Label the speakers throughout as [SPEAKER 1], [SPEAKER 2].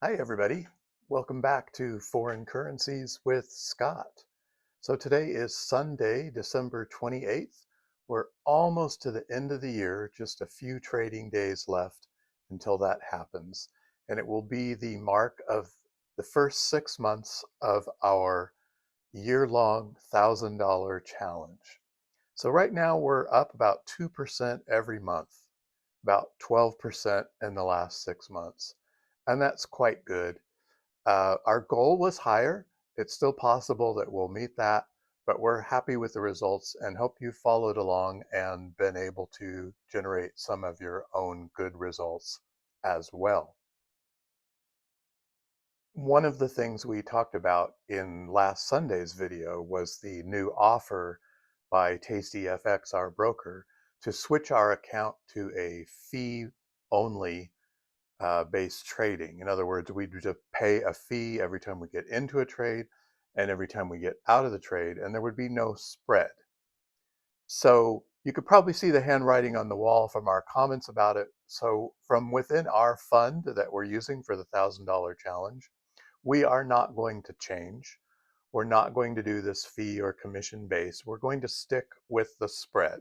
[SPEAKER 1] Hi, everybody. Welcome back to Foreign Currencies with Scott. So today is Sunday, December 28th. We're almost to the end of the year, just a few trading days left until that happens. And it will be the mark of the first 6 months of our year-long $1,000 challenge. So right now we're up about 2% every month, about 12% in the last 6 months. And that's quite good. Our goal was higher. It's still possible that we'll meet that, but we're happy with the results and hope you followed along and been able to generate some of your own good results as well. One of the things we talked about in last Sunday's video was the new offer by TastyFX, our broker, to switch our account to a fee-only based trading. In other words, we just pay a fee every time we get into a trade and every time we get out of the trade, and there would be no spread. So you could probably see the handwriting on the wall from our comments about it. So from within our fund that we're using for the $1,000 challenge, we are not going to change. We're not going to do this fee or commission base. We're going to stick with the spread.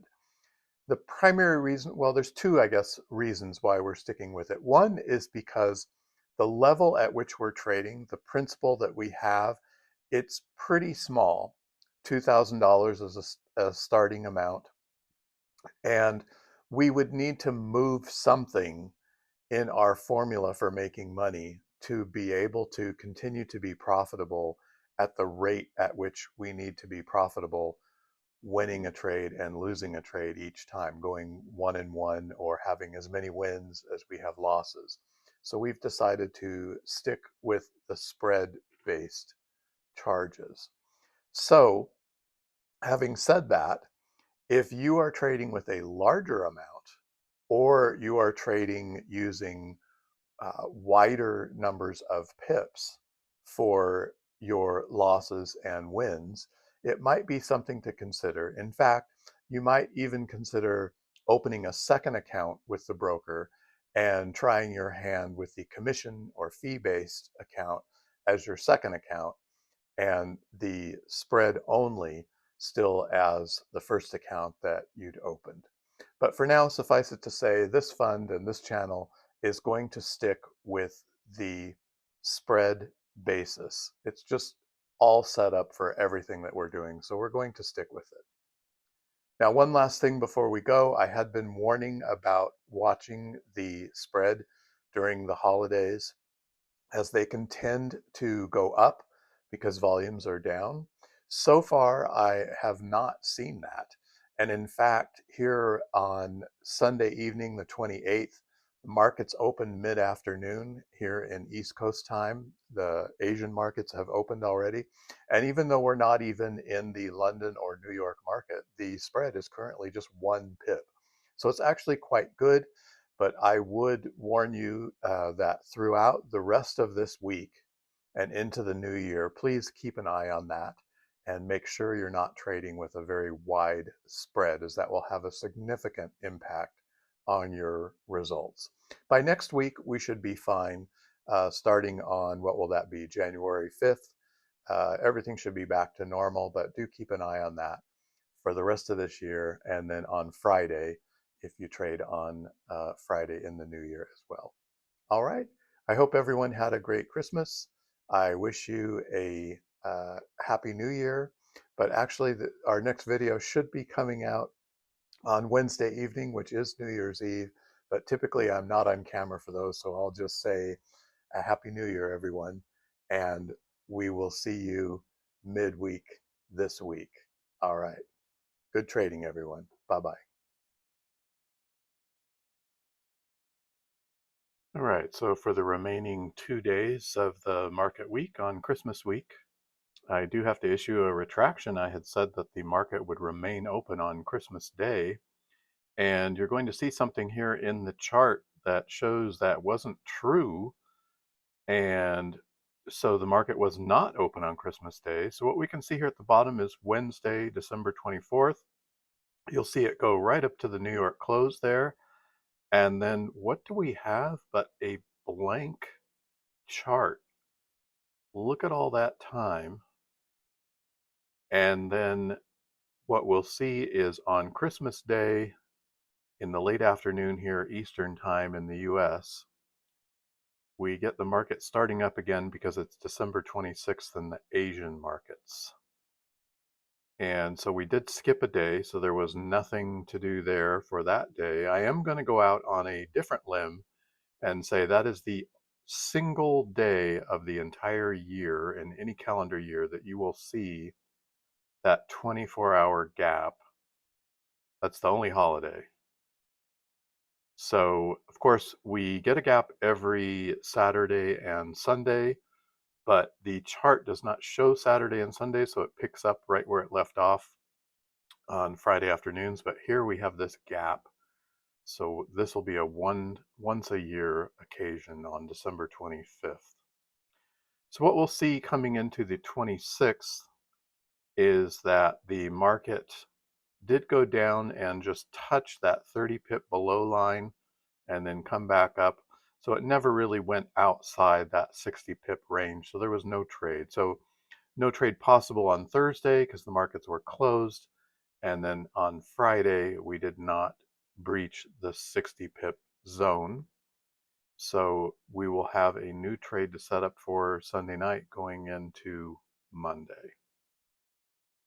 [SPEAKER 1] The primary reason, well, there's two, I guess, reasons why we're sticking with it. One is because the level at which we're trading, the principal that we have, it's pretty small. $2,000 is a starting amount. And we would need to move something in our formula for making money to be able to continue to be profitable at the rate at which we need to be profitable, winning a trade and losing a trade each time, going 1-1 or having as many wins as we have losses. So we've decided to stick with the spread-based charges. So having said that, if you are trading with a larger amount or you are trading using wider numbers of pips for your losses and wins, it might be something to consider. In fact, you might even consider opening a second account with the broker and trying your hand with the commission or fee-based account as your second account and the spread only still as the first account that you'd opened. But for now, suffice it to say, this fund and this channel is going to stick with the spread basis. It's just all set up for everything that we're doing, so we're going to stick with it. Now, one last thing before we go, I had been warning about watching the spread during the holidays as they can tend to go up because volumes are down. So far, I have not seen that. And in fact, here on Sunday evening, the 28th, the markets open mid-afternoon here in East Coast time. The Asian markets have opened already. And even though we're not even in the London or New York market, the spread is currently just 1 pip. So it's actually quite good. But I would warn you that throughout the rest of this week and into the new year, please keep an eye on that and make sure you're not trading with a very wide spread, as that will have a significant impact on your results. By next week, we should be fine, starting on, what will that be, January 5th. Everything should be back to normal, but do keep an eye on that for the rest of this year, and then on Friday, if you trade on Friday in the new year as well. All right. I hope everyone had a great Christmas. I wish you a happy new year. But actually, our next video should be coming out on Wednesday evening, which is New Year's Eve. But typically, I'm not on camera for those, so I'll just say a happy new year, everyone. And we will see you midweek this week. All right. Good trading, everyone. Bye-bye. All right, so for the remaining 2 days of the market week on Christmas week, I do have to issue a retraction. I had said that the market would remain open on Christmas Day, and you're going to see something here in the chart that shows that wasn't true, and so the market was not open on Christmas Day. So what we can see here at the bottom is Wednesday, December 24th. You'll see it go right up to the New York close there. And then what do we have but a blank chart, look at all that time, and then what we'll see is on Christmas Day in the late afternoon here, Eastern time in the US, we get the market starting up again because it's December 26th in the Asian markets. And so we did skip a day, so there was nothing to do there for that day. I am going to go out on a different limb and say that is the single day of the entire year in any calendar year that you will see that 24-hour gap. That's the only holiday. So, of course, we get a gap every Saturday and Sunday, but the chart does not show Saturday and Sunday, so it picks up right where it left off on Friday afternoons. But here we have this gap. So this will be a once a year occasion on December 25th. So what we'll see coming into the 26th is that the market did go down and just touch that 30 pip below line and then come back up. So it never really went outside that 60 pip range. So there was no trade. So no trade possible on Thursday because the markets were closed. And then on Friday, we did not breach the 60 pip zone. So we will have a new trade to set up for Sunday night going into Monday.